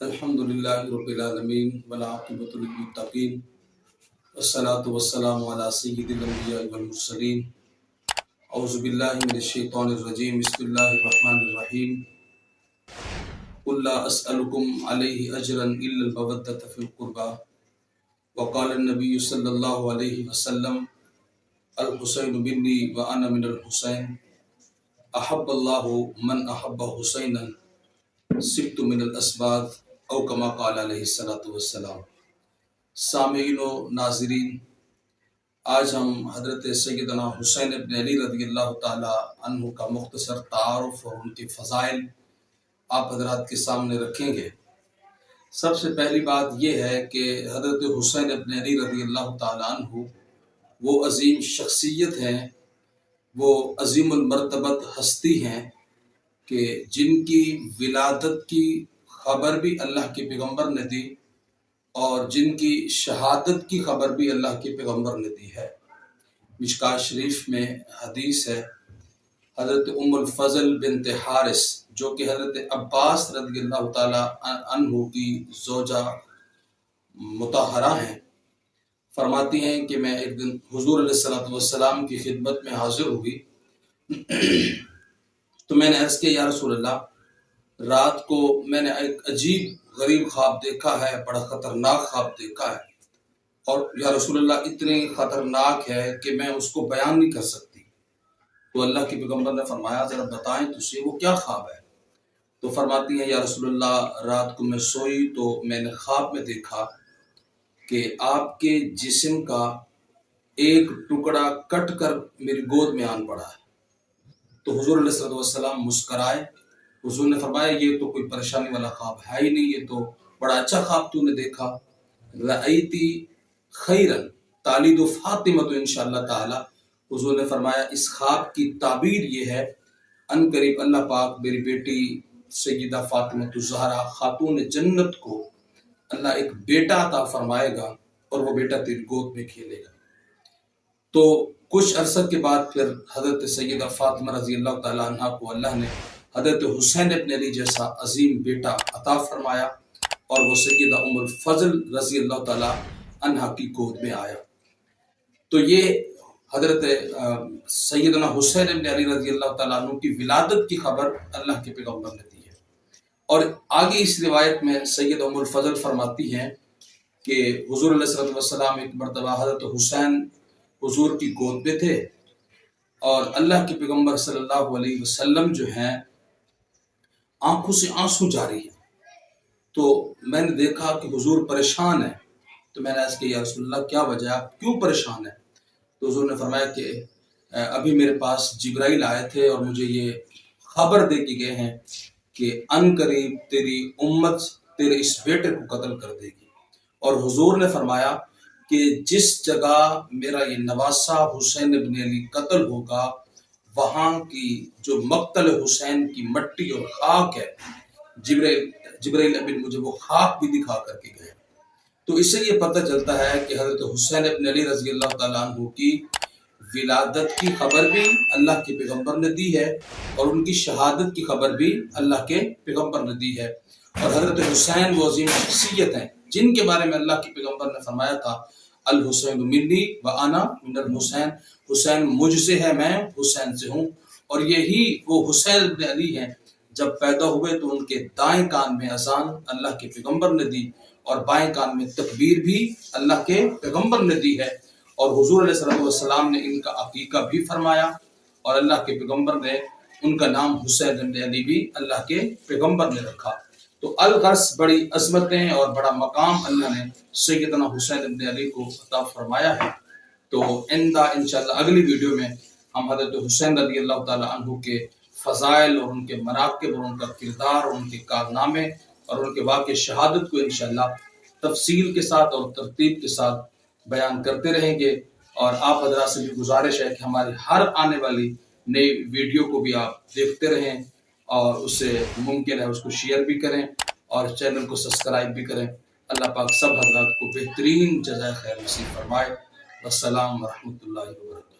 الحمد للہ رب العالمین والعاقبۃ للمتقین والصلاۃ والسلام علی سید الانبیاء والمرسلین اعوذ باللہ من الشیطان الرجیم بسم اللہ الرحمن الرحیم قل لا اسألکم علیہ اجرا الا المودۃ فی القربى وقال النبی صلی اللہ علیہ وسلم الحسین منی وانا من الحسین احب اللہ من احب حسینا سبت من الاسباط او کما قال علیہ الصلوۃ والسلام۔ سامعین و ناظرین، آج ہم حضرت سیدنا حسین ابن علی رضی اللہ تعالی عنہ کا مختصر تعارف اور ان کے فضائل آپ حضرات کے سامنے رکھیں گے۔ سب سے پہلی بات یہ ہے کہ حضرت حسین ابن علی رضی اللہ تعالی عنہ وہ عظیم شخصیت ہیں، وہ عظیم المرتبت ہستی ہیں کہ جن کی ولادت کی خبر بھی اللہ کے پیغمبر نے دی اور جن کی شہادت کی خبر بھی اللہ کے پیغمبر نے دی ہے۔ مشکوٰۃ شریف میں حدیث ہے، حضرت ام الفضل بنت حارث جو کہ حضرت عباس رضی اللہ تعالی عنہ کی زوجہ مطہرہ ہیں، فرماتی ہیں کہ میں ایک دن حضور علیہ الصلوۃ والسلام کی خدمت میں حاضر ہوئی تو میں نے عرض کیا یا رسول اللہ، رات کو میں نے ایک عجیب غریب خواب دیکھا ہے، بڑا خطرناک خواب دیکھا ہے، اور یا رسول اللہ اتنی خطرناک ہے کہ میں اس کو بیان نہیں کر سکتی۔ تو اللہ کے پیغمبر نے فرمایا ذرا بتائیں تجھے وہ کیا خواب ہے؟ تو فرماتی ہیں یا رسول اللہ، رات کو میں سوئی تو میں نے خواب میں دیکھا کہ آپ کے جسم کا ایک ٹکڑا کٹ کر میری گود میں آن پڑا ہے۔ تو حضور علیہ الصلوۃ والسلام مسکرائے، حضور نے فرمایا یہ تو کوئی پریشانی والا خواب ہے ہی نہیں، یہ تو بڑا اچھا خواب تو نے دیکھا، رأیتی خیرن تالید فاطمہ تو انشاءاللہ تعالی۔ حضور نے فرمایا اس خواب کی تعبیر یہ ہے، ان قریب اللہ پاک میری بیٹی سیدہ فاطمہ الزہرا خاتون جنت کو اللہ ایک بیٹا عطا فرمائے گا اور وہ بیٹا تیری گود میں کھیلے گا۔ تو کچھ عرصہ کے بعد پھر حضرت سیدہ فاطمہ رضی اللہ تعالیٰ عنہ کو اللہ نے حضرت حسین ابن علی جیسا عظیم بیٹا عطا فرمایا اور وہ سیدہ ام الفضل رضی اللہ تعالیٰ عنہ کی گود میں آیا۔ تو یہ حضرت سیدنا حسین ابن علی رضی اللہ تعالیٰ عنہ کی ولادت کی خبر اللہ کے پیغمبر نے دی ہے۔ اور آگے اس روایت میں سیدہ ام الفضل فرماتی ہیں کہ حضور علیہ الصلوۃ والسلام ایک مرتبہ حضرت حسین حضور کی گود میں تھے اور اللہ کے پیغمبر صلی اللہ علیہ وسلم جو ہیں آنکھوں سے آنسو جاری ہیں۔ تو میں نے دیکھا کہ حضور پریشان ہیں، تو میں نے عرض کیا یا رسول اللہ کیا وجہ ہے، آپ کیوں پریشان ہیں؟ تو حضور نے فرمایا کہ ابھی میرے پاس جبرائیل آئے تھے اور مجھے یہ خبر دے کے گئے ہیں کہ ان قریب تیری امت تیرے اس بیٹے کو قتل کر دے گی۔ اور حضور نے فرمایا کہ جس جگہ میرا یہ نواسہ حسین ابن علی قتل ہوگا وہاں کی جو مقتل حسین کی مٹی اور خاک ہے، جبرائیل امین مجھے وہ خاک بھی دکھا کر کے گئے۔ تو اس سے یہ پتہ چلتا ہے کہ حضرت حسین ابن علی رضی اللہ تعالیٰ عنہ کی ولادت کی خبر بھی اللہ کے پیغمبر نے دی ہے اور ان کی شہادت کی خبر بھی اللہ کے پیغمبر نے دی ہے۔ اور حضرت حسین وہ عظیم شخصیت ہیں جن کے بارے میں اللہ کے پیغمبر نے فرمایا تھا الحسین منی وانا من الحسین، حسین مجھ سے ہے، میں حسین سے ہوں۔ اور یہی وہ حسین ابن علی ہیں، جب پیدا ہوئے تو ان کے دائیں کان میں اذان اللہ کے پیغمبر نے دی اور بائیں کان میں تکبیر بھی اللہ کے پیغمبر نے دی ہے، اور حضور علیہ السلام نے ان کا عقیقہ بھی فرمایا اور اللہ کے پیغمبر نے ان کا نام حسین ابن علی بھی اللہ کے پیغمبر نے رکھا۔ تو الغرض بڑی عظمتیں اور بڑا مقام اللہ نے سیدنا حسین ابن علی کو عطا فرمایا ہے۔ تو انشاءاللہ اگلی ویڈیو میں ہم حضرت حسین رضی اللہ تعالیٰ عنہ کے فضائل اور ان کے مناقب اور ان کا کردار اور ان کے کارنامے اور ان کے واقع شہادت کو انشاءاللہ تفصیل کے ساتھ اور ترتیب کے ساتھ بیان کرتے رہیں گے۔ اور آپ حضرات سے بھی گزارش ہے کہ ہماری ہر آنے والی نئی ویڈیو کو بھی آپ دیکھتے رہیں اور اسے ممکن ہے اس کو شیئر بھی کریں اور چینل کو سبسکرائب بھی کریں۔ اللہ پاک سب حضرات کو بہترین جزائے خیر نصیب فرمائے۔ والسلام ورحمۃ اللہ وبرکاتہ۔